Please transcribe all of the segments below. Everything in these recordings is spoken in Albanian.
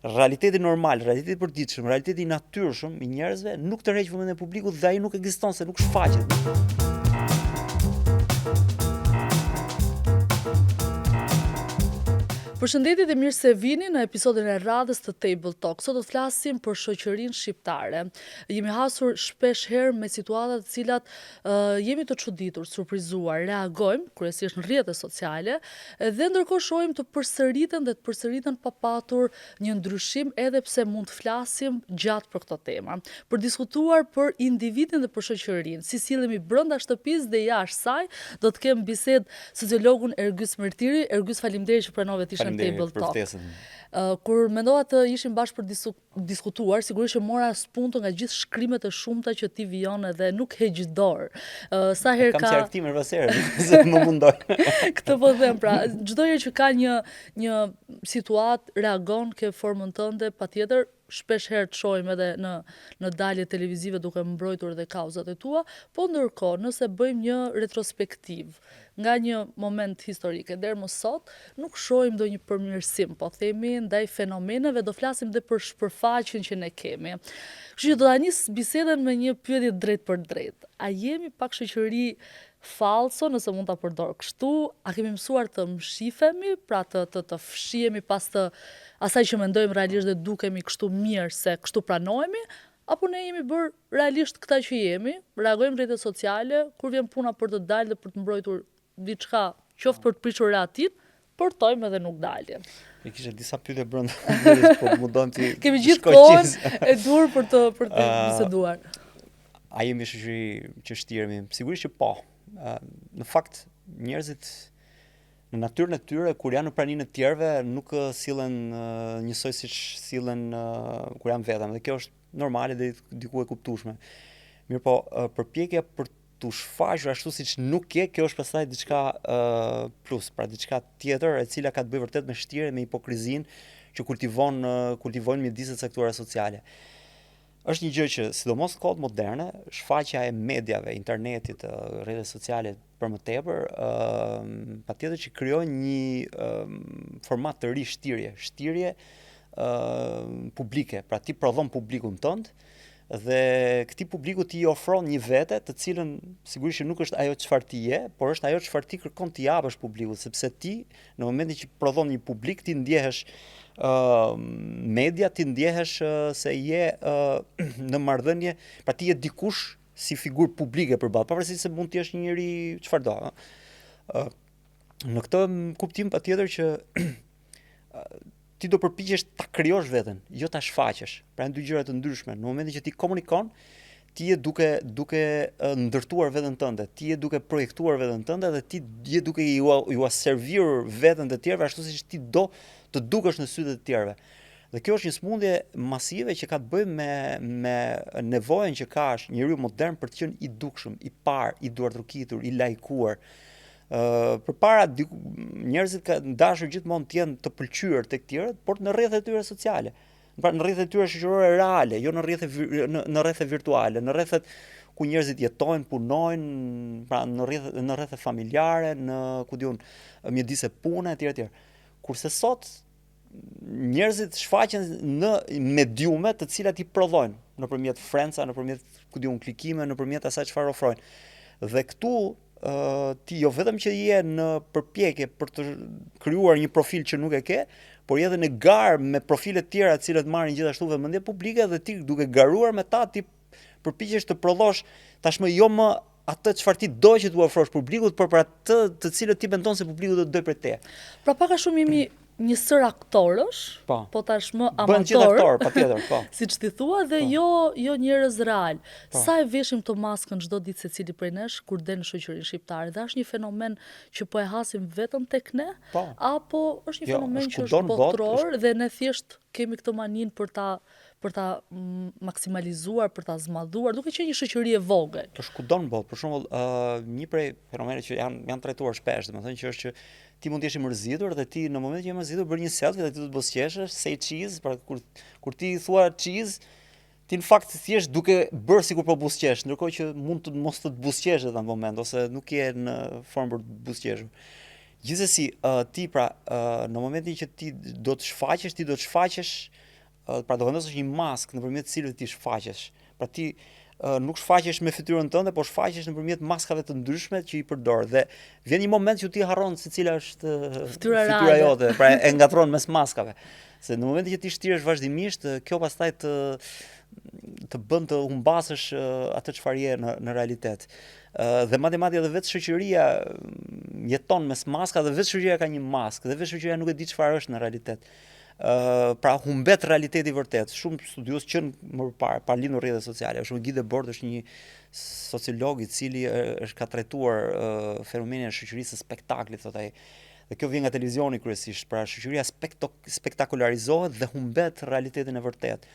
realiteti normal, realiteti përditshëm, realiteti i natyrshëm i njerëzve nuk tërheq vëmendjen e publikut dhe ai nuk ekziston se nuk shfaqet. Përshëndetje dhe mirë se vini në episodin e radhës të Table Talk. Sot do të flasim për shoqërinë shqiptare. Jemi hasur shpesh herë me situata të cilat jemi të çuditur, surprizuar, reagojmë kryesisht në rrjetet sociale dhe ndërkohë shohim të përsëriten pa patur një ndryshim edhe pse mund të flasim gjatë për këtë temë. Për diskutuar për individin dhe për shoqërinë, si sillemi brenda shtëpisë dhe jashtë saj, do të kem bisedë sociologun Ergys Mertiri. Ergys, faleminderit që pranove të ishe në Table Talk. Kur mendova të ishim bashkë për diskutuar, sigurisht që mora spunto nga gjithë shkrimet e shumta që ti vijon dhe nuk heq dorë. Sa herë kam qarktime rreth se më mundoj. Këtë po them, pra, çdo herë që ka një situatë reagon ke formën tënde, patjetër shpesh herë të shohim edhe në dalje televizive duke mbrojtur dhe kauzat e tua, po ndërkohë nëse bëjmë një retrospektiv nga një moment historik e deri më sot, nuk shohim ndonjë përmirësim, po themi, ndaj fenomeneve, do flasim dhe për shpërfaqjen që ne kemi. Kështu që do ta nis bisedën me një pyetje drejt për drejt. A jemi pak shoqëri falso, nëse mund ta përdor kështu? A kemi mësuar të mshifemi, pra të fshihemi pas të asaj që mendojmë realisht dhe dukemi kështu mirë se kështu pranohemi? Apo ne jemi bërë realisht këta që jemi, reagojmë rrjetet sociale, kur vjen puna për të dalë dhe për të mbrojtur diçka, qoftë për të prishur reatit, portojmë edhe nuk dalje. E kisha disa pyetje brenda, po mundon ti. Kemi gjithë kohën e dur për të biseduar. A jemi shoqëri që shtiremi? Sigurisht që po. Në fakt, njerëzit në natyrën e tyre, kur janë në praninë e tjerëve, nuk sillen njësoj siç sillen kur janë vetëm. Dhe kjo është normale dhe diku e kuptueshme. Mirpo, përpjekja për të shfaqur ashtu siç nuk je, kjo është pastaj diçka plus, pra diçka tjetër e cila ka të bëjë vërtet me shtirje, me hipokrizinë që kultivojnë mjediset caktuara sociale. Është një gjë që, sidomos në kohët moderne, shfaqja e mediave, internetit, rrjetet sociale për më tepër, patjetër që krijojnë një format të ri shtirje publike, pra ti prodhon publikun tënd dhe këtij publiku ti i ofron një vete të cilën sigurisht që nuk është ajo çfarë ti je, por është ajo çfarë ti kërkon t'i japësh publikut, sepse ti në momentin që prodhon një publik ti ndjehesh media, ti ndjehesh se je në marrëdhënie, pra ti je dikush si figurë publike përballë, pavarësisht se mund të jesh një njeri çfarë do. Në këtë kuptim patjetër që ti do përpiqesh ta krijosh veten, jo ta shfaqesh. Pra janë dy gjëra të ndryshme. Në momentin që ti komunikon, ti je duke ndërtuar veten tënde, ti je duke projektuar veten tënde dhe ti je duke ju servir veten të tjerëve ashtu siç ti do të dukesh në sytë të tjerëve. Dhe kjo është një smundje masive që ka të bëjë me nevojën që ka njeriu modern për të qenë i dukshëm, i parë, i duartrukitur, i lajkuar. Përpara njerëzit kanë dashur gjithmonë të jenë të pëlqyer tek tjerët, por në rrjetet e tyre sociale. Pra në rrjetet e tyre shoqërore reale, jo në rrjete virtuale, në rrjetet ku njerëzit jetojnë, punojnë, pra në rrjete familjare, në mjedise pune etj. Kurse sot njerëzit shfaqen në mediume të cilat i prodhojnë nëpërmjet frenca, nëpërmjet klikime, nëpërmjet asaj çfarë ofrojnë. Dhe këtu ti jo vetëm që je në përpjekje për të krijuar një profil që nuk e ke, por je edhe në garë me profile të tjera të cilët marrin gjithashtu vëmendje publike dhe ti duke garuar me ta ti përpiqesh të prodhosh tashmë jo më atë çfarë ti do që t'u ofrosh publikut, por për atë të cilët ti mendon se publiku do të dojë për te. Pra pak a shumë jemi një sër aktorësh, po tashmë amator. Bën gjithë aktor, patjetër, po. Siç ti thua dhe jo njerëz real. Sa e veshim të maskën çdo ditë secili prej nesh kur del në shoqërinë shqiptare? Dhe është një fenomen që po e hasim vetëm tek ne, apo është një fenomen që është botror dhe ne thjesht kemi këtë maninë për ta maksimalizuar, për ta zmadhuar, duke qenë një shoqëri e vogël. Është kudo në botë. Për shembull, një prej fenomeneve që janë trajtuar shpesh, domethënë që është që ti mund të jesh i mërzitur dhe ti në momentin që je mërzitur bën një selfie dhe ti do të buzëqeshesh, say cheese, pra kur ti thua cheese, ti në fakt thjesht duke bërë sikur po buzëqesh, ndërkohë që mund të mos të buzëqesh atë moment ose nuk je në formë për të buzëqeshur. Gjithsesi, ti pra në momentin që ti do të shfaqesh pra do vendosësh një maskë nëpërmjet të cilës ti shfaqesh. Pra ti nuk shfaqesh me fytyrën tënde, por shfaqesh nëpërmjet maskave të ndryshme që i përdor dhe vjen një moment që ti harron se cila është fytyra jote, pra e ngatron mes maskave. Se në momentin që ti shtiresh vazhdimisht, kjo pastaj të bën të humbasësh atë çfarë je në realitet. Dhe madje edhe vetë shoqëria jeton mes maskave dhe vetë shoqëria ka një maskë dhe vetë shoqëria nuk e di çfarë është në realitet. Pra humbet realiteti vërtet. Shumë studios që më parë pa lindur rrjetet sociale. Për shembull Guy Debord është një sociolog i cili ka trajtuar fenomenin e shoqërisë së spektaklit, thotë ai. Dhe kjo vjen nga televizioni kryesisht, pra shoqëria spektakularizohet dhe humbet realitetin e vërtet.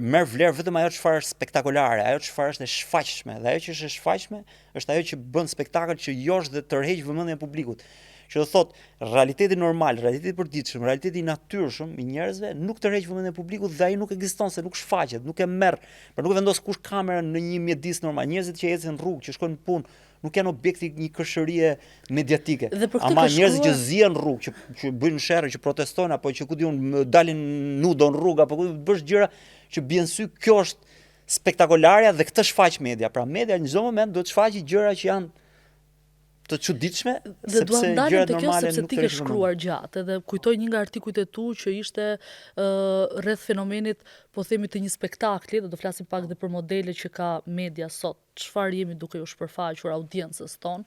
Merr vlerë vetëm ajo çfarë është spektakolare, ajo çfarë është e shfaqshme, dhe ajo që është e shfaqshme është ajo që bën spektakël që josh dhe tërheq vëmendjen e publikut. Që do thotë, realiteti normal, realiteti i përditshëm, realiteti i natyrshëm i njerëzve nuk tërheq vëmendjen e publikut dhe ai nuk ekziston se nuk shfaqet, nuk e merr, pra nuk e vendos kush kamerën në një mjedis normal. Njerëzit që ecën në rrugë, që shkojnë në punë, nuk janë objekti një këshërie mediatike. Ama njerëzit që zihen në rrugë, që bëjnë sherrë, që protestojnë apo që ku diun dalin nudo në rrugë apo ku bësh gjëra që bien sy, kjo është spektakolarja dhe këtë shfaq media. Pra media në çdo moment duhet të shfaqë gjëra që janë të çuditshme, sepse gjërat normale sepse ti ke shkruar gjatë edhe kujtoj një nga artikujt e tu që ishte rreth fenomenit, po themi të një spektakli, do flasim pak dhe për modele që ka media sot, çfarë jemi duke u shpërfaqur audiencës tonë.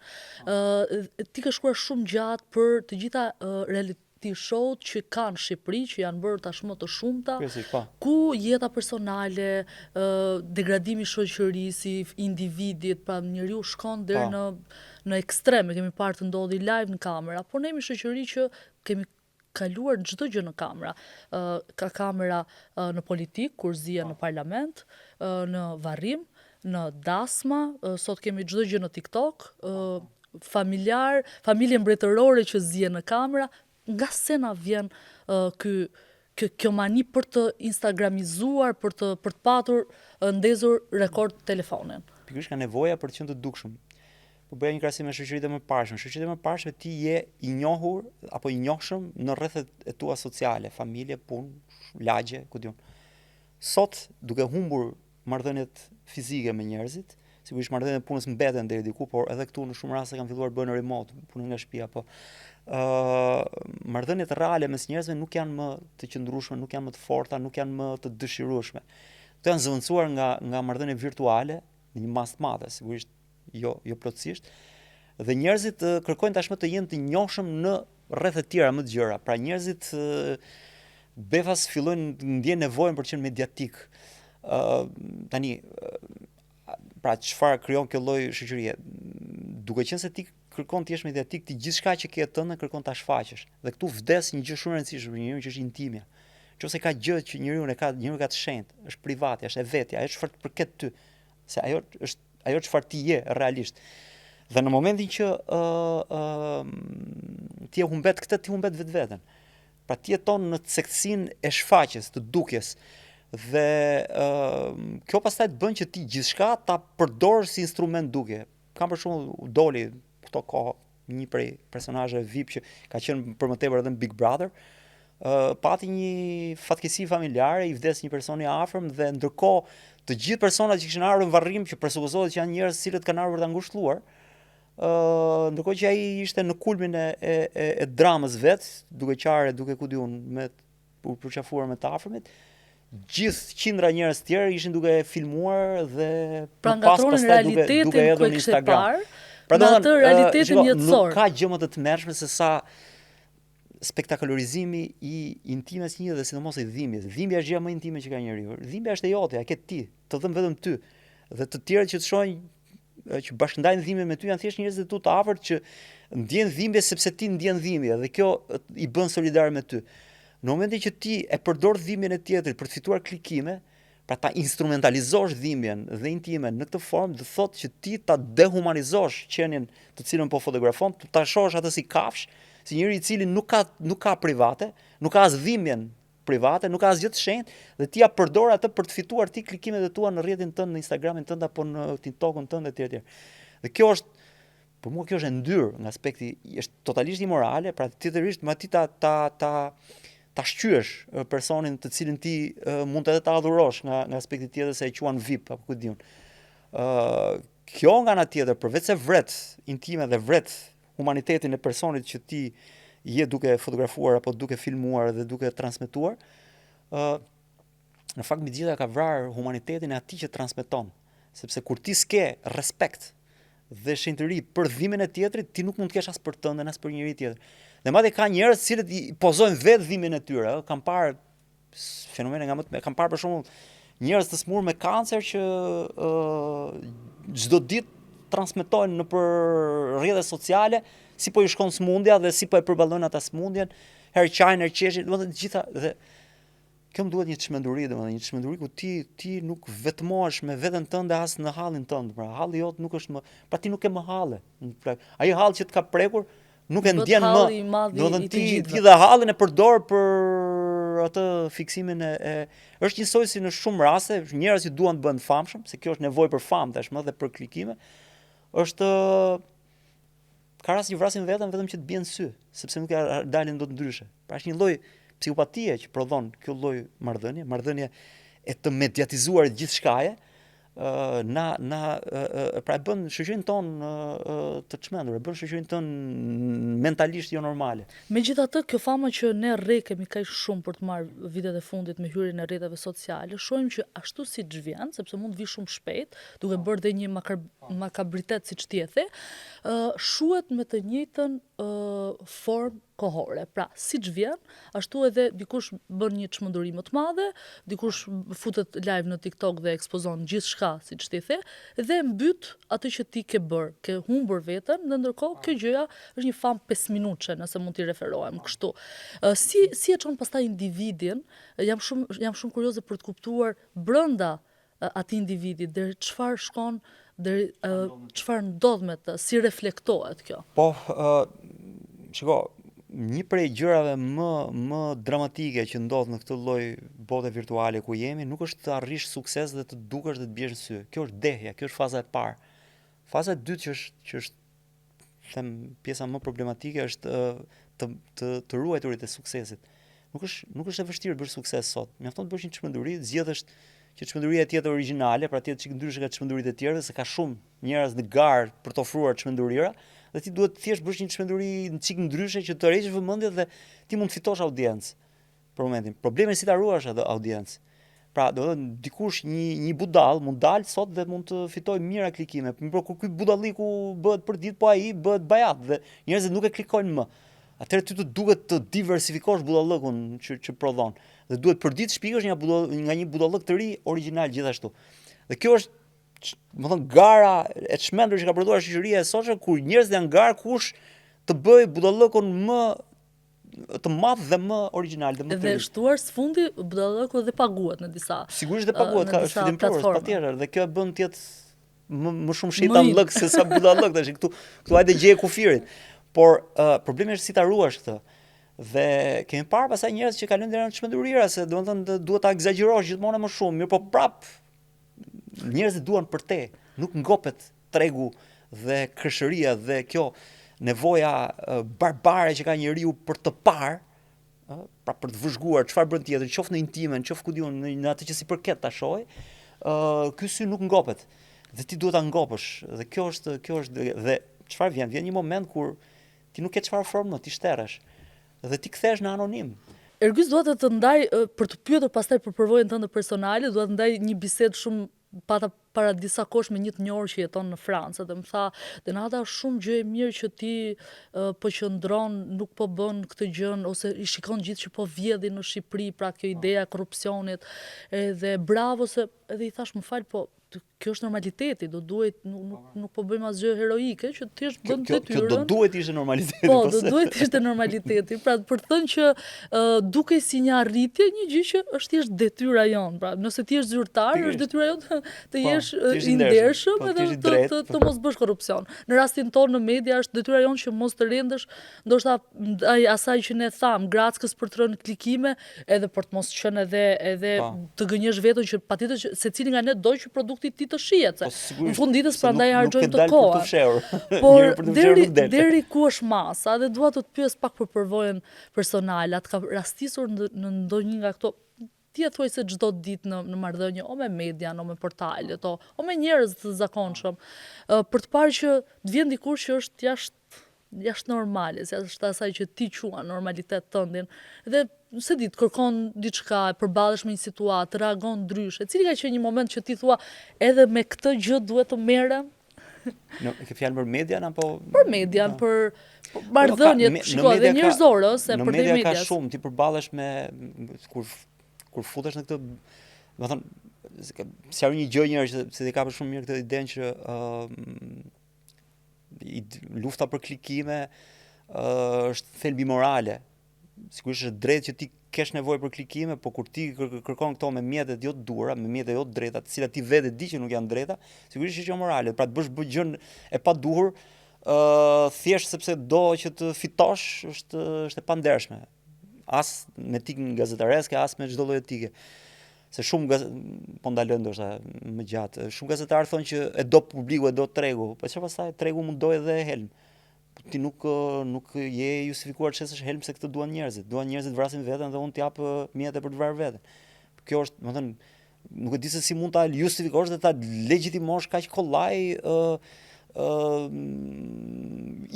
Ti ke shkruar shumë gjatë për të gjitha reality show që kanë Shqipëri, që janë bërë tashmë të shumta, ku jeta personale, degradimi i shoqërisë, i individit, pra njeriu shkon deri në ekstreme, kemi parë të ndodhi live në kamera, por ne jemi shoqëri që kemi kaluar çdo gjë në kamera. Ka kamera në politik, kur zihen në parlament, në varrim, në dasma, sot kemi çdo gjë në TikTok, familjar, familje mbretërore që zihen në kamera. Nga se na vjen kjo mani për të instagramizuar, për të patur ndezur rekord telefonin? Pikërisht ka nevoja për të qenë të dukshëm. Po bëja një krahasim me shoqëritë e mëparshme. Shoqëritë e mëparshme ti je i njohur apo i njohshëm në rrethet e tua sociale, familje, punë, lagje, ku diun. Sot, duke humbur marrëdhëniet fizike me njerëzit, sigurisht marrëdhëniet e punës mbeten deri diku, por edhe këtu në shumë raste kanë filluar bëhen remote, punën nga shtëpia, po marrëdhëniet reale mes njerëzve nuk janë më të qëndrueshme, nuk janë më të forta, nuk janë më të dëshirueshme. Këto janë zëvendësuar nga marrëdhënie virtuale në një masë të madhe, sigurisht jo plotësisht. Dhe njerëzit kërkojnë tashmë të jenë të njohshëm në rrethe të tjera më të gjëra. Pra njerëzit befas fillojnë të ndjejnë nevojën për të qenë mediatik. Tani, pra çfarë krijon kjo lloj shoqërie? Duke qenë se ti kërkon të jesh mediatik, ti gjithçka që ke tënde kërkon ta shfaqesh. Dhe këtu vdes një gjë shumë e rëndësishme për njeriu që është intimja. Nëse ka gjë që njeriu ka të shenjtë, është private, është e vetja, ajo çfarë të përket ty, se ajo është ajo çfarë ti je realisht. Dhe në momentin që ti e humbet këtë, ti humbet vetveten. Pra ti jeton në sektësinë e shfaqjes, të dukjes. Dhe kjo pastaj të bën që ti gjithçka ta përdor si instrument dukje. Kam për shembull doli këto kohë një prej personazheve VIP që ka qenë për më tepër edhe në Big Brother, pati një fatkeqësi familjare, i vdes një person i afërm dhe ndërkohë të gjithë personat që kishin ardhur në varrim, që presupozohet që janë njerëz cilët kanë ardhur për ta ngushëlluar, ndërkohë që ai ishte në kulmin e dramës vet, duke qarë, duke ku diun, me përqafuar me të afërmit, gjithë qindra njerëz të tjerë ishin duke filmuar dhe pra pastaj duke hedhur në Instagram. Pra në atë realitetin jetësor. Nuk ka gjë më të tmerrshme se sa spektakularizimi i intimes një dhe sidomos i dhimbjes. Dhimbja është gjëja më intime që ka njeriu. Dhimbja është e jote, ke ti, të dhëm vetëm ty. Dhe të tjerët që të shohin që bashkëndajnë dhimbjen me ty janë thjesht njerëz të tu të afërt që ndjen dhimbje sepse ti ndjen dhimbje dhe kjo i bën solidar me ty. Në momentin që ti e përdor dhimbjen e tjetrit për të fituar klikime, pra ta instrumentalizosh dhimbjen dhe intimen në këtë formë, do thotë që ti ta dehumanizosh qenien të cilën po fotografon, ta shohësh atë si kafsh, si njëri i cili nuk ka private, nuk ka as dhimbjen private, nuk ka asgjë të shenjtë dhe ti ja përdor atë për të fituar ti klikimet e tua në rrjetin tënd, në Instagramin tënd apo në TikTokun tënd etj. Dhe kjo është, për mua kjo është e ndyrë nga aspekti, është totalisht imorale, pra tjetërisht ma ti ta ta shqyesh personin të cilin ti mund edhe ta adhurosh nga aspekti tjetër se e quan VIP apo ku diun. Kjo nga ana tjetër, përveç se vret intime dhe vret humanitetin e personit që ti je duke fotografuar apo duke filmuar dhe duke transmetuar, në fakt mbi gjitha ka vrarë humanitetin e atij që transmeton, sepse kur ti s'ke respekt dhe shenjtëri për dhimbjen e tjetrit, ti nuk mund të kesh as për tënden as për njëri tjetër. Dhe madje ka njerëz cilët i pozojnë vetë dhimbjen e tyre, kam parë fenomene nga më të kam parë për shembull njerëz të smur me kancer që çdo ditë transmetojnë nëpër rrjetet sociale si po i shkon smundja dhe si po e përballojnë ata smundjen, herë qajnë, herë qeshin, domethënë gjitha dhe kjo më duhet një çmenduri, domethënë një çmenduri ku ti nuk vetmohesh me veten tënde as në hallin tënd. Pra halli jot nuk është më, pra ti nuk ke më halle. Ai hall që të ka prekur nuk e ndjen më. Domethënë ti dhe hallin e përdor për atë fiksimin është njësoj si në shumë raste, njerëz që duan të bëhen famshëm, se kjo është nevojë për famë tashmë dhe për klikime, është ka rast që vrasin vetëm që të bien sy, sepse nuk ja dalin dot ndryshe. Pra është një lloj psikopatie që prodhon kjo lloj marrëdhënie e të mediatizuar gjithçkaje, pra e bën shoqërinë tonë të çmendur, e bën shoqërinë tonë mentalisht jo normale. Megjithatë, kjo fama që ne rrekemi kaq shumë për të marrë vitet e fundit me hyrjen e rrjeteve sociale, shohim që ashtu siç vjen, sepse mund të vi shumë shpejt, duke bërë dhe një makabritet siç ti e the, shuhet me të njëjtën formë kohore. Pra, siç vjen, ashtu edhe dikush bën një çmenduri më të madhe, dikush futet live në TikTok dhe ekspozon gjithçka, siç ti the, dhe mbyt atë që ti ke bërë, ke humbur veten, dhe ndërkohë kjo gjëja është një famë 5 minutëshe, nëse mund t'i referohem kështu. Si e çon pastaj individin, jam shumë kurioze për të kuptuar brenda atij individi, deri çfarë shkon, deri çfarë ndodh me të, si reflektohet kjo. Po, shiko, një prej gjërave më dramatike që ndodh në këtë lloj bote virtuale ku jemi, nuk është të arrish sukses dhe të dukesh dhe të biesh në sy. Kjo është dehja, kjo është faza e parë. Faza e dytë që është them pjesa më problematike është të ruajturit e suksesit. Nuk është e vështirë të bësh sukses sot. Mjafton të bësh një çmenduri, zgjedhësh që çmenduria tjetër origjinale, pra tjetër çik ndryshe nga çmenduritë e tjera, se ka shumë njerëz në garë për të ofruar çmendurira, dhe ti duhet thjesht bësh një çmenduri në çik ndryshe që të tërheqësh vëmendjen dhe ti mund të fitosh audiencë për momentin. Problemi si ta ruash atë audiencë. Pra, do të thënë dikush një budall mund dalë sot dhe mund të fitojë mijëra klikime. Por kur ky budalliku bëhet për ditë, po ai bëhet bajat dhe njerëzit nuk e klikojnë më. Atëherë ty të duhet të diversifikosh budallëkun që prodhon. Dhe duhet për ditë shpikësh nga një budallëk të ri origjinal gjithashtu. Dhe kjo është më thënë gara e çmendur që ka prodhuar shoqëria e sotshme, kur njerëzit janë garë kush të bëjë budallëkun më të madh dhe më origjinal dhe më të ri. Dhe shtuar sfundi budallëku dhe paguhet në disa. Sigurisht dhe paguhet, ka është fitim plurës, patjetër, dhe kjo e bën të jetë më shumë shejtanllëk se sa budallëk tash këtu hajde gjeje kufirin. Por problemi është si ta ruash këtë. Dhe kemi parë pastaj njerëz që kalojnë deri në çmendurira, se domethënë duhet ta egzagerosh gjithmonë më shumë, mirë po prap njerëzit duan për te, nuk ngopet tregu dhe kreshëria dhe kjo nevoja barbare që ka njeriu për të parë, pra për të vëzhguar çfarë bën tjetër, qoftë në intimen, qoftë ku diun në atë që si përket ta shohë, ky sy nuk ngopet. Dhe ti duhet ta ngopësh. Dhe kjo është dhe çfarë vjen? Vjen një moment kur ti nuk ke çfarë formë, ti shterresh. Dhe ti kthehesh në anonim. Ergys dua të ndaj për të pyetur pastaj për përvojën tënde personale, dua të ndaj një bisedë shumë pata para disa kohësh me një të njohur që jeton në Francë dhe më tha, Denata është shumë gjë e mirë që ti po qëndron, nuk po bën këtë gjën ose i shikon gjithë që po vjedhin në Shqipëri, pra kjo ideja e korrupsionit, edhe bravo se edhe i thash më fal, po kjo është normaliteti, do duhet nuk po bëjmë asgjë heroike, që thjesht bën detyrën. Kjo do duhet ishte normaliteti. Po, do duhet ishte normaliteti. Pra për të thënë që duke si një arritje, një gjë që është thjesht detyra jonë. Pra nëse ti je zyrtar, është detyra jonë të jesh i ndershëm edhe të mos bësh korrupsion. Në rastin tonë në media është detyra jonë që mos të rendesh, ndoshta asaj që ne tham, grackës për të rënë klikime, edhe për të mos qenë edhe të gënjesh veten që patjetër që secili nga ne do që produkti produktit ti të shihet, se në fund ditës prandaj harxojmë të kohë. Por deri ku është masa, dhe dua të pyes pak për përvojën personale, atë ka rastisur në ndonjë nga këto, ti e thuaj se çdo ditë në marrëdhënie o me median, o me portalet, o me njerëz të zakonshëm, për të parë që të vjen dikush që është jashtë normale, jashtë asaj që ti quan normalitet tëndin, dhe se ditë kërkon diçka, përballesh me një situatë, reagon ndryshe. Cili ka qenë një moment që ti thua edhe me këtë gjë duhet të merrem? Ke fjalë për median apo? Për median, për marrëdhëniet, shikoj, dhe njerëzore, ose për medias. Në media medias. ka shumë, ti përballesh me kur futesh në këtë, do të thonë, si një gjë njerëz se ti ka për shumë mirë këtë idenë që lufta për klikime është thelbi morale. Sigurisht është drejt që ti kesh nevojë për klikime, por kur ti kërkon këto me mjetet jo të duhura, me mjetet jo të drejta, të cilat ti vetë di që nuk janë drejta, sigurisht është jo morale. Pra të bësh gjën e paduhur, thjesht sepse do që të fitosh, është e pandershme. As me etikën gazetareske, as me çdo lloj etike. Se shumë po ndalën ndoshta më gjatë. Shumë gazetarë thonë që e do publiku, e do tregu. Po çfarë pastaj tregu mundoj edhe helm. Ti nuk je justifikuar të shesh helm se këtë duan njerëzit. Duan njerëzit vrasin veten dhe unë t'jap mjete për të vrarë veten. Kjo është, do të thënë, nuk e di se si mund ta justifikosh dhe ta legjitimosh kaq kollaj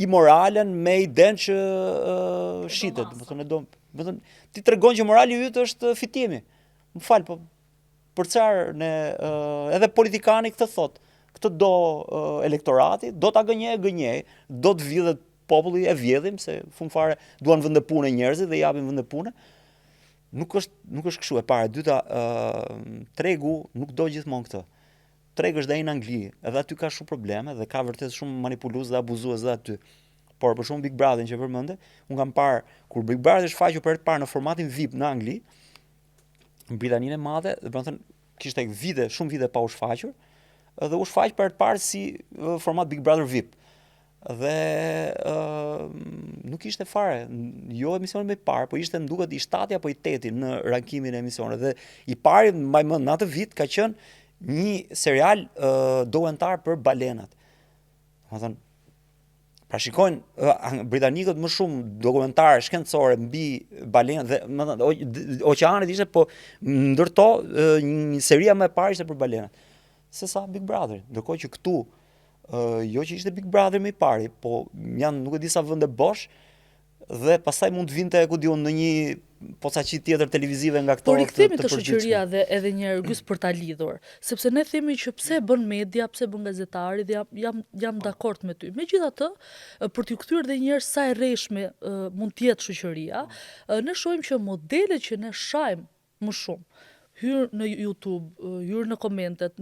imoralen me idenë që shitet. Do të thënë, ti tregon që morali yt është fitimi. Më fal, po për çfarë edhe politikani këtë thotë. Këtë do elektorati, do ta gënjej, do të vjedhet populli, e vjedhim se fund fare duan vende pune njerëzit dhe japin vende pune. Nuk është kështu. E para, e dyta, tregu nuk do gjithmonë këtë. Tregu është dhe në Angli, edhe aty ka shumë probleme dhe ka vërtet shumë manipulues dhe abuzues edhe aty. Por për shumë Big Brother që përmendë, unë kam parë kur Big Brother është shfaqur për herë të parë në formatin VIP në Angli, në Britaninë e Madhe, dhe do të thënë kishte shumë vite pa u shfaqur, dhe u shfaq për herë të parë si format Big Brother VIP. Dhe nuk ishte fare, jo emisionin më i parë, po ishte nduket i 7 apo i 8 në rankimin e emisioneve. Dhe i pari mbaj mend në atë vit ka qenë një serial dokumentar për balenat. Domethënë, pra shikojnë britanikët më shumë dokumentar shkencore mbi balenat dhe oqeanet ishte, po ndërto një seria më e parë ishte për balenat. Se sa Big Brother, ndërkohë që këtu jo që ishte Big Brother më i pari, po janë nuk e di sa vende bosh dhe pastaj mund të vinte ku diun në një posaçi tjetër televizive nga këto. Por rikthehemi te shoqëria dhe edhe një ergys për ta lidhur, sepse ne themi që pse bën media, pse bën gazetari, dhe jam dakord me ty. Megjithatë, për t'ju kthyer edhe një herë sa e rreshme mund të jetë shoqëria, ne shohim që modelet që ne shajm më shumë, hyrë në YouTube, hyrë në komentet,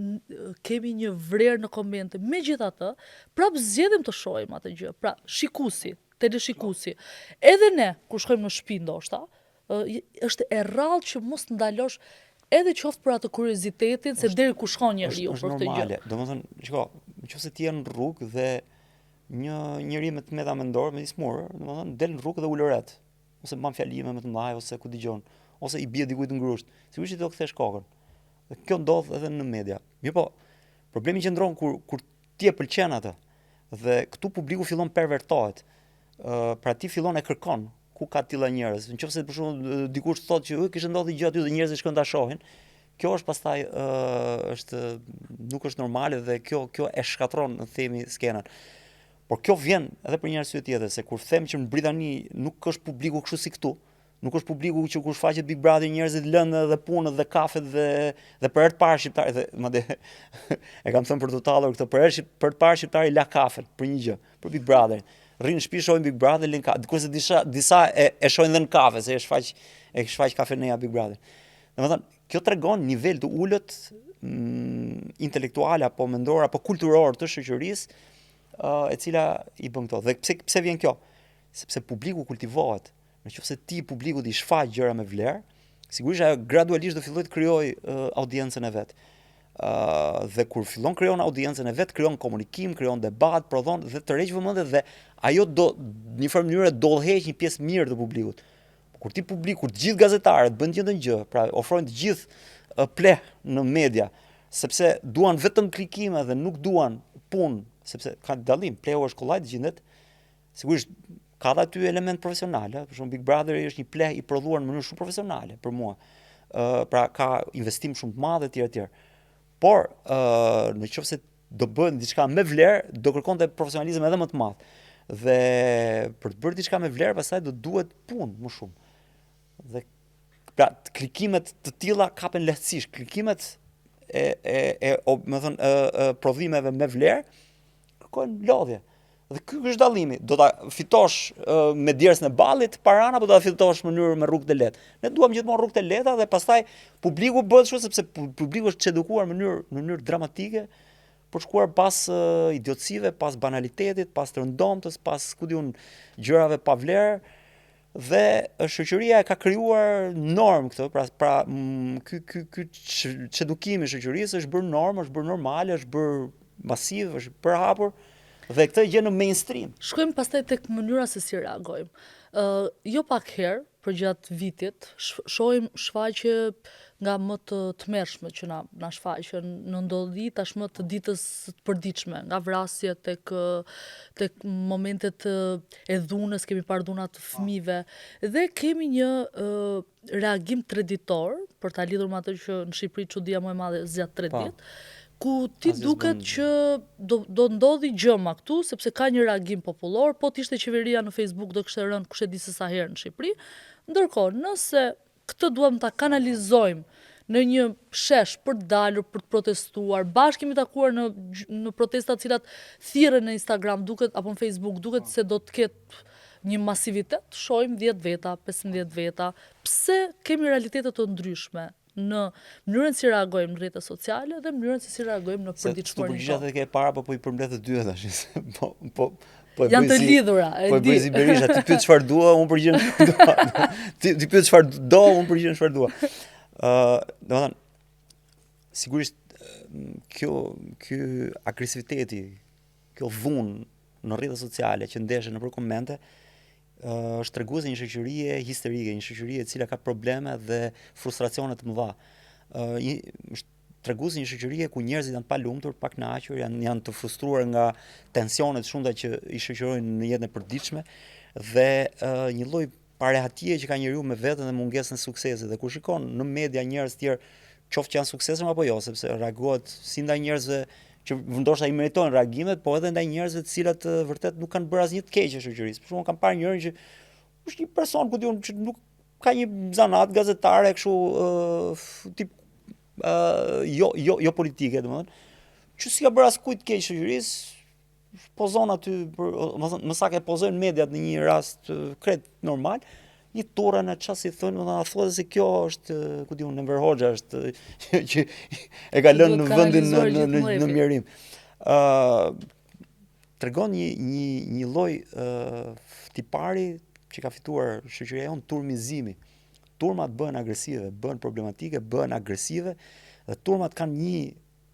kemi një vrerë në komente, megjithatë, prapë zgjedhim të shohim atë gjë. Pra, shikuesi, teleshikuesi. Edhe ne, kur shkojmë në shtëpi ndoshta, është e rrallë që mos ndalosh edhe qoftë për atë kuriozitetin se deri ku shkon njeriu për këtë gjë. Domethënë, shiko, nëse ti je në rrugë dhe një njeri me tmeta mendor, me smur, domethënë del në rrugë dhe ulëret, ose mban fjalime më të mëdha ose ku dëgjon, ose i bie dikujt në grusht. Sigurisht ti do kthesh kokën. Dhe kjo ndodh edhe në media. Mirë po, problemi qëndron kur ti e pëlqen atë dhe këtu publiku fillon pervertohet. Pra ti fillon e kërkon ku ka tilla njerëz. Nëse për shembull dikush thotë që kishte ndodhur gjë aty dhe njerëzit shkojnë ta shohin, kjo është pastaj nuk është normale dhe kjo e shkatron në themi skenën. Por kjo vjen edhe për një arsye tjetër, se kur them që në Britani nuk është publiku kështu si këtu, nuk është publiku që kur shfaqet Big Brother njerëzit lënë dhe punën dhe kafet dhe për herë të parë shqiptarë dhe madje e kam thënë për të tallur këtë, për herë të parë shqiptari la kafet për një gjë, për Big Brother. Rrinë në shtëpi shohin Big Brother, lën kafe. Kurse disa e shohin dhe në kafe, se e shfaq kafeneja Big Brother. Domethënë, kjo tregon nivel të ulët intelektual apo mendor apo kulturor të shoqërisë, e cila i bën këto. Dhe pse vjen kjo? Sepse publiku kultivohet. Nëse ti publikut i shfaq gjëra me vlerë, sigurisht ajo gradualisht do fillojë të krijojë audiencën e vet. Dhe kur fillon krijon audiencën e vet, krijon komunikim, krijon debat, prodhon dhe të rreq vëmendje dhe ajo do në një farë mënyrë do udhëheq një pjesë mirë të publikut. Kur ti publik, kur të gjithë gazetarët bën të njëjtën gjë, pra ofrojnë të gjithë pleh në media, sepse duan vetëm klikime dhe nuk duan punë, sepse ka dallim, pleu është kollaj të gjendet. Sigurisht ka dhe aty element profesional, për shumë Big Brother është një pleh i prodhuar në mënyrë shumë profesionale për mua. Pra ka investim shumë të madh etj etj. Por në qoftë se do bën diçka me vlerë, do kërkonte profesionalizëm edhe më të madh. Dhe për të bërë diçka me vlerë, pastaj do duhet punë më shumë. Dhe pra klikimet të tilla kapen lehtësisht. Klikimet prodhimeve me vlerë kërkojnë lodhje. Dhe ky është dallimi. Do ta fitosh me djersën e ballit paran apo do ta fitosh në mënyrë me rrugë të lehtë. Ne duam gjithmonë rrugë të lehta dhe pastaj publiku bëhet kështu sepse publiku është edukuar në mënyrë dramatike për shkuar pas idiotësive, pas banalitetit, pas të rëndomtës, pas gjërave pa vlerë. Dhe shoqëria e ka krijuar normë këtë, pra ky çedukimi i shoqërisë është bërë normë, është bërë normale, është bërë masiv, është bërë hapur. Dhe këtë gjë në mainstream. Shkojmë pastaj tek mënyra se si reagojmë. Jo pak herë, përgjatë vitit, shohim shfaqje nga më të tmerrshme që na shfaqen në ndodhi tashmë të ditës të përditshme, nga vrasje tek momentet e dhunës, kemi parë dhuna të fëmijëve dhe kemi një reagim treditor, për ta lidhur me atë që në Shqipëri çudia më e madhe zgjat 3 ditë. Ku ti duket që do ndodhi gjëma këtu, sepse ka një reagim popullor, po t'ishte qeveria në Facebook do kishte rënë kush e di se sa herë në Shqipëri. Ndërkohë, nëse këtë duam ta kanalizojmë në një shesh për të dalur, për të protestuar, bashkë kemi takuar në protesta të cilat thirrën në Instagram duket apo në Facebook duket se do të ketë një masivitet, shohim 10 veta, 15 veta. Pse kemi realitete të ndryshme në mënyrën si reagojmë në rrjetet sociale dhe mënyrën se si reagojmë në përditshmërinë. Se të ke para po i përmbledh të dyja tash. Janë të lidhura, e di. Po bëj si Berisha, ti pyet çfarë dua, unë përgjigjem çfarë dua. Ti pyet çfarë do, unë përgjigjem çfarë dua. Domethënë sigurisht ky agresiviteti, kjo dhunë në rrjetet sociale që ndeshen nëpër komente është treguese një shoqërie histerike, një shoqërie e cila ka probleme dhe frustracione të mëdha. Është treguese një shoqërie ku njerëzit janë pa lumtur, pa kënaqur, janë të frustruar nga tensionet shumta që i shoqërojnë në jetën e përditshme dhe një lloj parehatie që ka njeriu me veten dhe mungesën e suksesit. Dhe kur shikon në media njerëz të tjerë, qoftë që janë suksesshëm apo jo, sepse reagohet si ndaj njerëzve që ndoshta i meritojnë reagimet, po edhe ndaj njerëzve të cilat vërtet nuk kanë bërë asnjë të keq në shoqërisë. Për shembull, kam parë njërin që është një person që nuk ka një zanat gazetare kështu tip jo politike, domethënë, që si ka bërë askujt të keq shoqërisë, pozon aty, më sa ke pozojnë mediat në një rast krejt normal, një turën e çfarë si thonë, a thotë se kjo është, ku diun, Enver Hoxha është që e ka lënë në vendin në mjerim. Tregon një lloj tipari që ka fituar shoqëria jonë turmizimi. Turmat bëhen agresive, bëhen problematike, bëhen agresive dhe turmat kanë një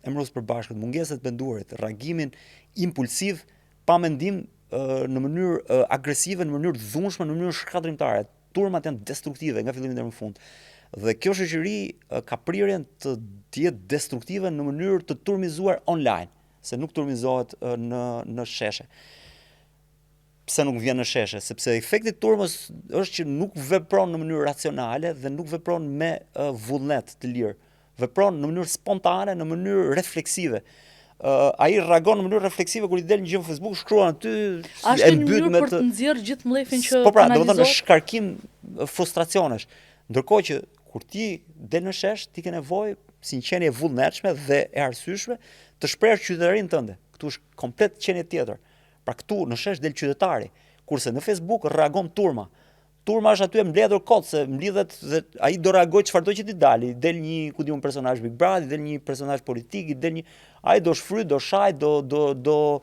emërës përbashkët, mungesë të menduarit, reagimin impulsiv, pa mendim në mënyrë agresive, në mënyrë të dhunshme, në mënyrë shkatrimtare. Turmat janë destruktive nga fillimi deri në fund. Dhe kjo shoqëri ka prirjen të jetë destruktive në mënyrë të turmizuar online, se nuk turmizohet në sheshe. Pse nuk vjen në sheshe? Sepse efekti i turmës është që nuk vepron në mënyrë racionale dhe nuk vepron me vullnet të lirë. Vepron në mënyrë spontane, në mënyrë refleksive. Ai reagon në mënyrë refleksive kur i del një gjë në Facebook, shkruan aty e mbyt me për të nxjerrë gjithë mllefin që po pra, domethënë është shkarkim frustracionesh. Ndërkohë që kur ti del në shesh, ti ke nevojë si një qenie e vullnetshme dhe e arsyeshme të shprehësh qytetarinë tënde. Ktu është komplet qenie tjetër. Pra këtu në shesh del qytetari, kurse në Facebook reagon turma. Turma është aty e mbledhur kot se mblidhet dhe ai do reagojë çfarëdo që ti dali. Del një, ku diun, personazh Big Brother, del një personazh politik, ai do shfry, do shaj, do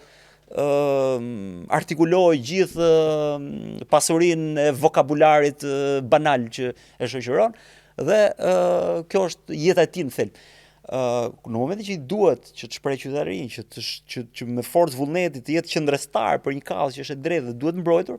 artikuloj gjithë pasurinë e vokabularit banal që e shoqëron dhe kjo është jeta e tij në thelb. Në momentin që i duhet që të shpreh qytetarinë, që me forcë vullneti të jetë qendrëstar për një kauzë që është e drejtë dhe duhet mbrojtur,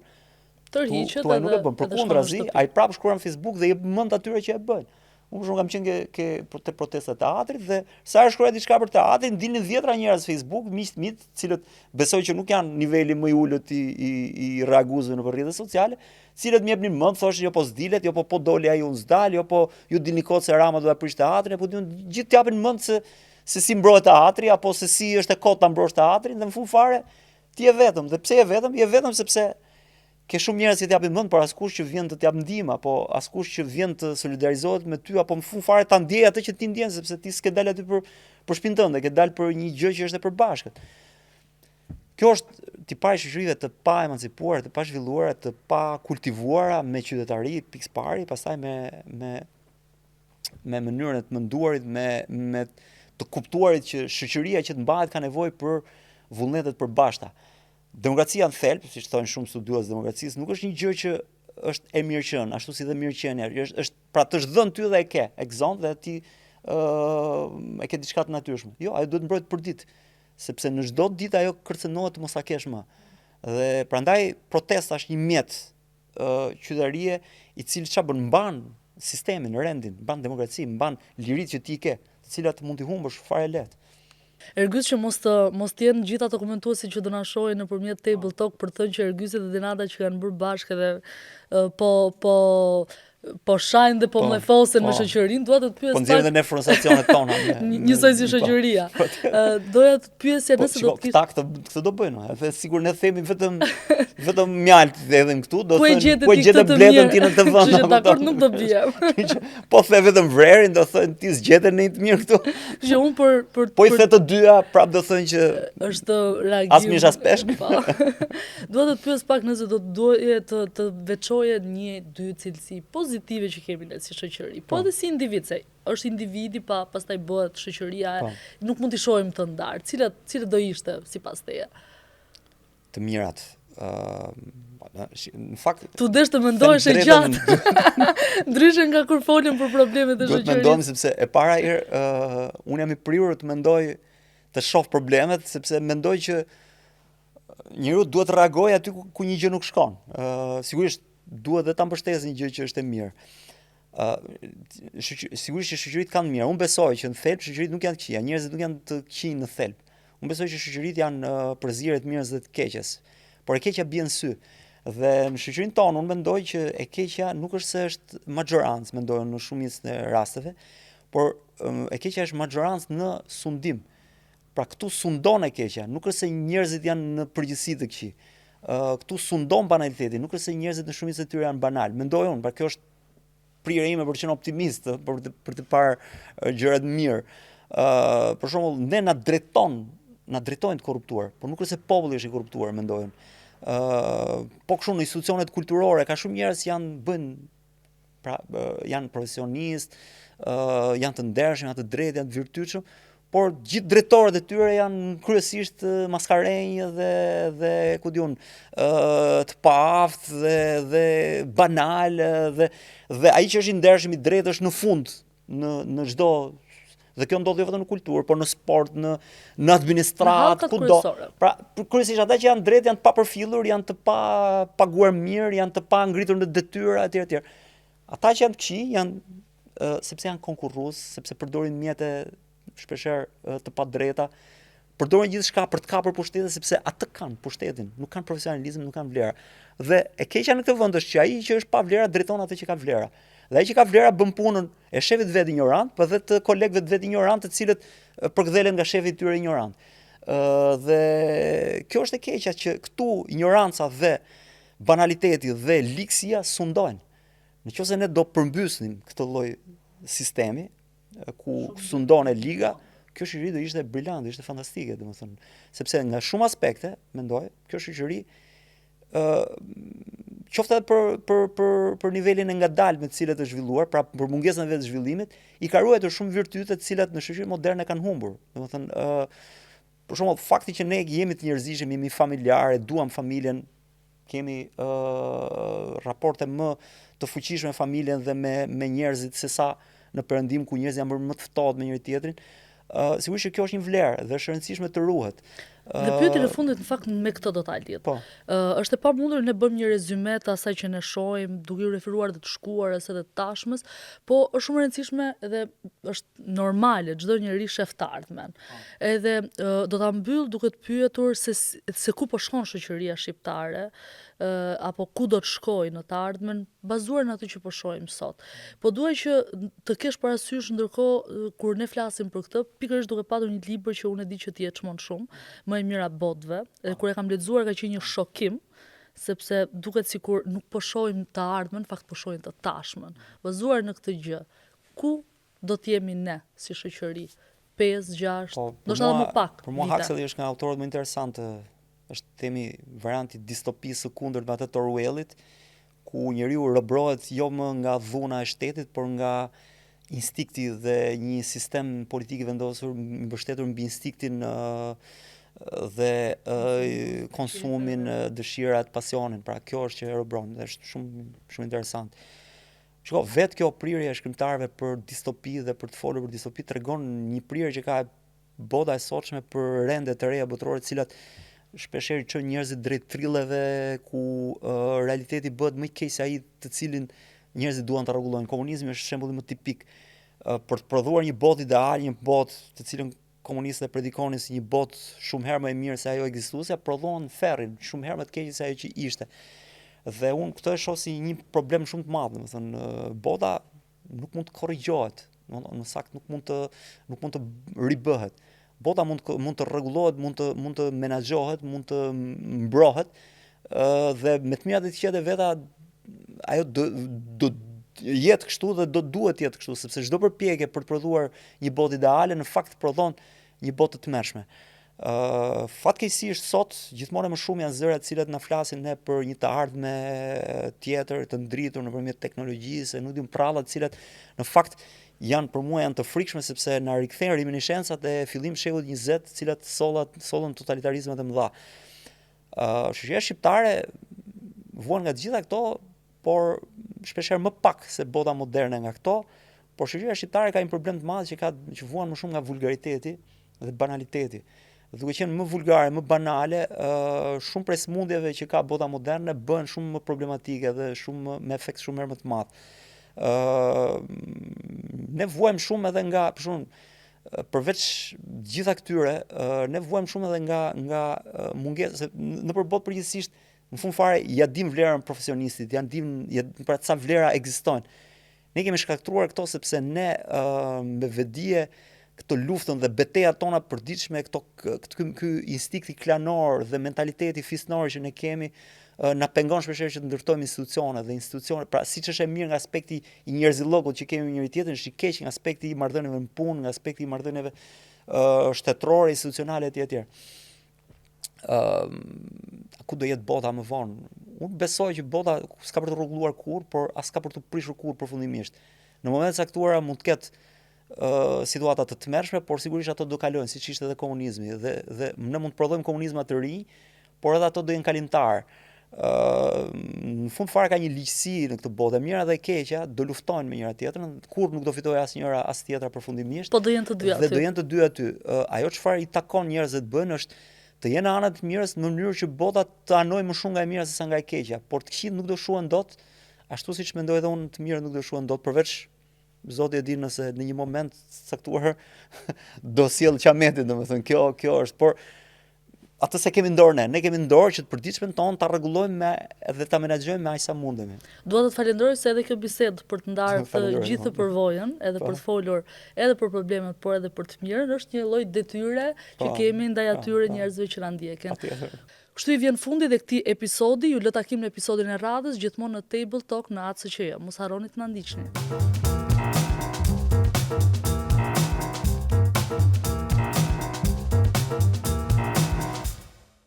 tërhiqet edhe nuk e bën. Përkundrazi, ai prapë shkruan në Facebook dhe jep mend atyre që e bëjnë. Unë shumë kam qenë te protestat e teatrit dhe sa herë shkruaj diçka për teatrin, dilnin 10 njerëz Facebook, miq, cilët besoj që nuk janë niveli më i ulët i reaguzëve në rrjetet sociale, cilët më jepnin mend, thoshin jo po s'dilet, jo po doli ai unë s'dal, jo po ju dilni kot se Rama do ta prish teatrin, po gjithë t'japin mend se si mbrohet teatri apo se si është e kot ta mbrosh teatrin dhe në fund fare ti je vetëm. Dhe pse je vetëm? Je vetëm sepse ke shumë njerëz që t'japin mend, por askush që vjen të t'jap ndihmë apo askush që vjen të solidarizohet me ty apo në fund fare ta ndjej atë që ti ndjen, sepse ti s'ke dalë aty për shtëpinë tënde, ke dalë për një gjë që është e përbashkët. Kjo është tipari i shoqërive të pa emancipuara, të pa zhvilluara, të pa kultivuara me qytetari pikë pari, pastaj me mënyrën e të menduarit, me të kuptuarit që shoqëria që të mbahet ka nevojë për vullnete të përbashkëta. Demokracia në thelb, siç thonë shumë studiues demokracisë, nuk është një gjë që është e mirëqen, ashtu si dhe mirëqenia, është pra të dhënë ty dhe e ke, e gëzon dhe ti e ke diçka të natyrshme. Jo, ajo duhet mbrojtë për ditë, sepse në çdo ditë ajo kërcënohet të mos ta kesh më. Dhe prandaj protesta është një mjet qytetarie i cili çfarë bën, mban sistemin, rendin, mban demokracinë, mban liritë që ti ke, të cilat mund t'i humbësh fare lehtë. Ergys që mos të jenë gjitha të komentuesit që do na shohin nëpërmjet Table Talk për të thënë që Ergysi dhe Denata që kanë bërë bashkë edhe po shajnë dhe po mlefosen me shoqërinë, dua të të pyes. Po nxjerrin edhe ne frustracionet tona. Njësoj si shoqëria. Doja të pyesja nëse do të këta këtë do bëjnë, edhe sigur ne themi vetëm mjalt edhe këtu, do të thënë ku e gjetë bletën ti në të vend. Kështu që dakord nuk do bie. Po the vetëm vrerin, do thënë ti zgjetë në të mirë këtu. Që unë për po i the të dyja, prap do thënë që është reagim. As mish as peshk. Dua të pyes pak nëse do të doje të veçoje një dy cilësi pozitive që kemi ne si shoqëri, po edhe si individ, se është individi pastaj bëhet shoqëria, nuk mund t'i shohim të ndarë. Cilat do ishte sipas teje? Të mirat. Në fakt tu desh të mendohesh e gjatë. Ndryshe nga kur folëm për problemet e shoqërisë. Do të mendojmë sepse e para unë jam i prirur të mendoj, të shoh problemet, sepse mendoj që njeriu duhet të reagojë aty ku një gjë nuk shkon. Sigurisht duhet dhe ta mbështesë një gjë që është e mirë. Sigurisht që shoqëritë kanë mirë. Unë besoj që në thelb shoqëritë nuk janë të këqija, njerëzit nuk janë të këqij në thelb. Unë besoj që shoqëritë janë përzierje të mirës dhe të keqes. Por e keqja bie në sy. Dhe në shoqërinë tonë unë mendoj që e keqja nuk është se është majorancë, mendoj në shumicën e rasteve, por e keqja është majorancë në sundim. Pra këtu sundon e keqja, nuk është se njerëzit janë në përgjithësi të këqij. Këtu sundon banaliteti, nuk është se njerëzit në shumicën e tyre janë banal. Mendoj unë, pra kjo është prirja ime për të qenë optimist, për të parë gjërat mirë. Për shembull, ne na drejtojnë të korruptuar, por nuk është se populli është i korruptuar, mendoj unë. Po kështu në institucionet kulturore ka shumë njerëz që janë profesionistë, janë të ndershëm, janë të drejtë, janë të virtytshëm, por gjithë drejtorët e tyre janë kryesisht maskarenjë dhe ku diun të paaft dhe banal dhe ai që është i ndershëm i drejtë është në fund në çdo. Dhe kjo ndodh jo vetëm në kulturë, por në sport, në administratë, kudo. Pra, kryesisht ata që janë drejtë janë të papërfillur, janë të pa paguar mirë, janë të pa ngritur në detyra etj. Ata që janë të këqij janë sepse janë konkurrues, sepse përdorin mjete shpeshherë të padrejta, përdorin gjithçka për të kapur pushtetin sepse atë kanë pushtetin, nuk kanë profesionalizëm, nuk kanë vlera. Dhe e keqja në këtë vend është që ai që është pa vlera drejton atë që ka vlera. Dhe ai që ka vlera bën punën e shefit vet ignorant, por edhe të kolegëve të vet ignorant, të cilët përkthelen nga shefi i tyre ignorant. Dhe kjo është e keqja që këtu ignoranca dhe banaliteti dhe liksia sundojnë. Nëse ne do përmbysnim këtë lloj sistemi ku sundon e liga, kjo shoqëri do ishte brillante, ishte fantastike, domethënë, sepse nga shumë aspekte, mendoj, kjo shoqëri qoftë edhe për nivelin e ngadalë me të cilët është zhvilluar, pra për mungesën e vetë zhvillimit, i ka ruajtur shumë virtyte të cilat në shoqërinë moderne kanë humbur. Domethënë, për shembull, fakti që ne jemi të njerëzishëm, jemi familjarë, duam familjen, kemi raporte më të fuqishme me familjen dhe me njerëzit sesa në perëndim ku njerëzit janë bërë më të ftohtë me njëri tjetrin. Sigurisht që kjo është një vlerë dhe është e rëndësishme të ruhet. Dhe pyetjen e fundit në fakt me këtë do ta lidh. Po. Është e pamundur ne bëm një rezume të asaj që ne shohim, duke u referuar dhe të shkuarës edhe të tashmës, po është shumë e rëndësishme dhe është normale, çdo njeri shef të ardhmen. Edhe do ta mbyll duke të pyetur se ku po shkon shoqëria shqiptare, apo ku do të shkojë në të ardhmen, bazuar në atë që po shohim sot. Po duaj që të kesh parasysh ndërkohë kur ne flasim për këtë, pikërisht duke patur një libër që unë e di që ti e çmon shumë, Më e mira botëve, dhe kur e kam lexuar ka qenë një shokim, sepse duket sikur nuk po shohim të ardhmen, fakt po shohim të tashmen. Bazuar në këtë gjë, ku do të jemi ne si shoqëri? 5, 6, ndoshta edhe më pak. Për mua Huxley është nga autorët më interesantë, është themi varianti distopisë së kundërt me atë të Orwellit, ku njeriu robrohet jo më nga dhuna e shtetit, por nga instinkti dhe një sistem politik i vendosur mbështetur mbi instiktin dhe konsumin, dëshirat, pasionin. Pra kjo është që e robron dhe është shumë interesant. Shiko, vetë kjo prirje e shkrimtarëve për distopi dhe për të folur për distopi tregon një prirje që ka bota e sotshme për rende të reja botërore, të cilat shpeshherë çojnë njerëzit drejt thrilleve ku realiteti bëhet më i keq se ai të cilin njerëzit duan ta rregullojnë. Komunizmi është shembulli më tipik për të prodhuar një botë ideal, një botë të cilën komunistët e predikonin si një botë shumë herë më e mirë se ajo ekzistuese, prodhon ferrin shumë herë më të keq se ajo që ishte. Dhe unë këtë e shoh si një problem shumë të madh, domethënë bota nuk mund të korrigjohet, në sakt nuk mund të ribëhet. Bota mund të rregullohet, mund të menaxhohet, mund të mbrohet, dhe me të mirat e të qetë veta ajo do jetë kështu dhe do duhet jetë kështu, sepse çdo përpjekje për të prodhuar një botë ideale në fakt prodhon një botë të tmerrshme. Fatkeqësisht sot gjithmonë më shumë janë zëra të cilat na flasin ne për një të ardhme tjetër të ndritur nëpërmjet teknologjisë, nuk dim pralla të cilat në fakt janë për mua janë të frikshme sepse na rikthejnë reminiscencat e fillim shekullit 20, të cilat sollën totalitarizmat e mëdha. Shoqëria shqiptare vuan nga të gjitha këto, por shpeshherë më pak se bota moderne nga këto, por shoqëria shqiptare ka një problem të madh që vuan më shumë nga vulgariteti dhe banaliteti. Duke qenë më vulgare, më banale, shumë prej smundjeve që ka bota moderne bëhen shumë më problematike dhe me efekt shumë më të madh. Ne vuajmë shumë edhe nga, për shembull, përveç gjitha këtyre, ne vuajmë shumë edhe nga mungesë, nëpër botë përgjithsisht, në fund fare ja dim vlerën profesionistit, pra ca vlera ekzistojnë. Ne kemi shkaktruar këto sepse ne me vedije këtë luftën dhe betejat tona të përditshme, ky instinkti klanor dhe mentaliteti fisnor që ne kemi na pengon shpeshherë që të ndërtojmë institucione, pra siç është e mirë nga aspekti i njerëzillogut që kemi njëri tjetrin, është i keq nga aspekti i marrëdhënieve në punë, nga aspekti i marrëdhënieve shtetërore, institucionale etj. Ku do jetë bota më vonë? Unë besoj që bota s'ka për të rregulluar kurrë, por as ka për të prishur kurrë përfundimisht. Në momente caktuara mund të ketë situata të tmerrshme, por sigurisht ato do kalojnë, siç ishte edhe komunizmi, dhe ne mund të prodhojmë komunizma të ri, por edhe ato do jenë kalimtar. Në fund fare ka një ligjësi në këtë botë, e mira dhe e keqja do luftojnë me njëra tjetrën, kurrë nuk do fitojë asnjëra as tjetra përfundimisht. Po do jenë të dy aty. Dhe do jenë të dy aty. Ajo çfarë i takon njerëzve të bëjnë është të jenë anët të mirës në mënyrë që bota të anojë më shumë nga e mira se sa nga e keqja, por të këqijt nuk do shuhen dot, ashtu siç mendoj edhe unë, të mirë nuk do shuhen dot, përveç Zoti e di nëse në një moment caktuar do sjell qametin, domethënë kjo është, por atë se kemi në dorë ne kemi në dorë që të përditshmën tonë ta rregullojmë dhe ta menaxhojmë me aq sa mundemi. Dua të të falenderoj se edhe kjo bisedë për të ndarë të gjithë përvojën, edhe për të folur edhe për problemet, por edhe për të mirën, është një lloj detyre që kemi ndaj atyre njerëzve që na ndjeken. Kështu i vjen fundi dhe këtij episodi, ju lë takim në episodin e radhës gjithmonë në Table Talk në ACQ. Mos harroni të na ndiqni.